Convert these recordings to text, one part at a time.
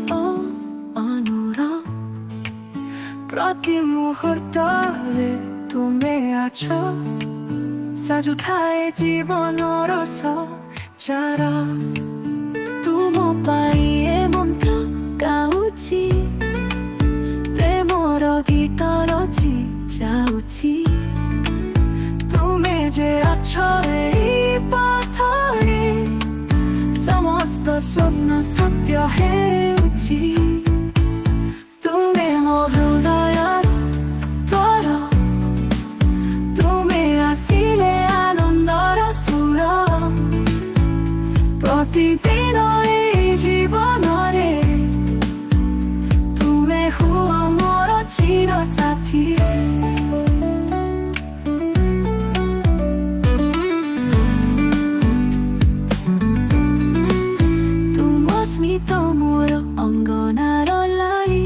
ดอนุรักษ์প্রতি মুহূর্তরে তুমি আছো 사주타의 집어넣어서 자라 তুম পাইয়ে মন্থ গাউছি প্রেমর গীত রচি যাউছি তুমি যে আছো এই পথরে সমস্ত স্বপ্ন সত্য ହେଉଛି তুমি ମୋ ହୃଦୟର ତୋର তুমি ଆସିଲେ ଆନନ୍ଦର ସ୍ଫୁର ପ୍ରତିଦିନ এই ଜୀବନରେ ତୁମେ ହୁଅ ମୋର ଚିରସାଥୀ ତୁମ ସ୍ମିତ ମୋର ଅଙ୍ଗନାର ଲାଳି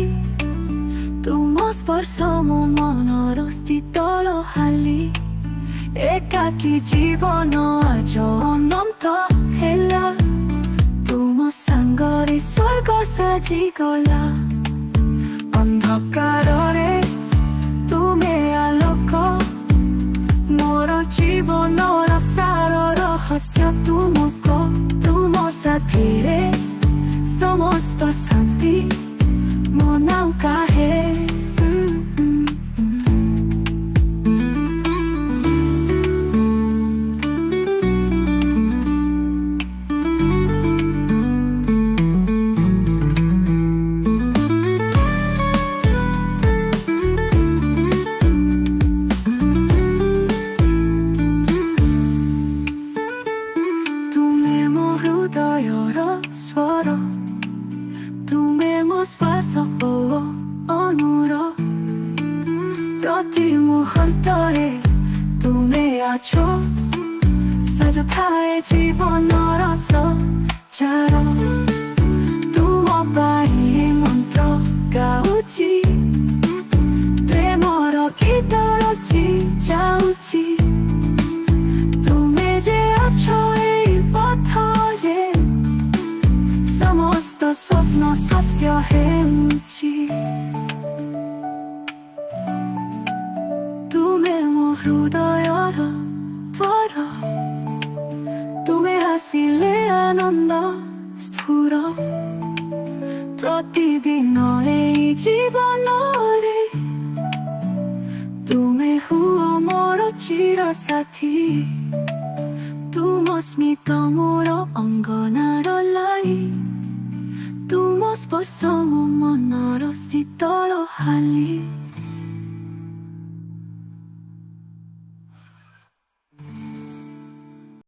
ତୁମ ସ୍ପର୍ଶ ମୋ ମନର ଶୀତଳ ହାଲି ଏକାକୀ ଜୀବନ ଆଜ ଅନନ୍ତ ହେଲା ତୁମ ସାଙ୍ଗରେ ସ୍ୱର୍ଗ ସାଜିଗଲା ଅନ୍ଧକାରରେ ତୁମେ ଆଲୋକ ମୋର ଜୀବନର ସାର ରହସ୍ୟ ତୁମକ ତୁମ ସାଥିରେ ସମସ୍ତ ଶାନ୍ତି ମୋ ନାମ କାହେ ସ୍ୱର ତୁମେ ମୋ ଶ୍ୱାସ ଓ ଅନୁର ପ୍ରତି ମୁହୂର୍ତ୍ତରେ ତୁମେ ଅଛ ସାଜୁଥାଏ ଜୀବନର ସଞ୍ଚାର ତୁମ ପାଇଁ ମନ୍ତ୍ର ଗାଉଛି ପ୍ରେମର ଗୀତ ରଚି ଯାଉଛି ତୁମେ ଯେ ଅଛ ଏହି ପଥରେ ସମସ୍ତ ସ୍ୱପ୍ନ ସତ୍ୟ ହେଉଛି ତୁମେ ମୋ ହୃଦୟର ଦ୍ୱାର ତୁମେ ଆସିଲେ ଆନନ୍ଦ ସ୍ଫୁର ପ୍ରତିଦିନ ଏହି ଜୀବନରେ ତୁମେ ହୁଅ ମୋର ଚିରସାଥୀ ତୁମ ସ୍ମିତ ମୋର ଅଙ୍ଗନାର ଲାଳି ତୁମ ସ୍ପର୍ଶ ମୋ ମନର ଶୀତଳ ହାଲି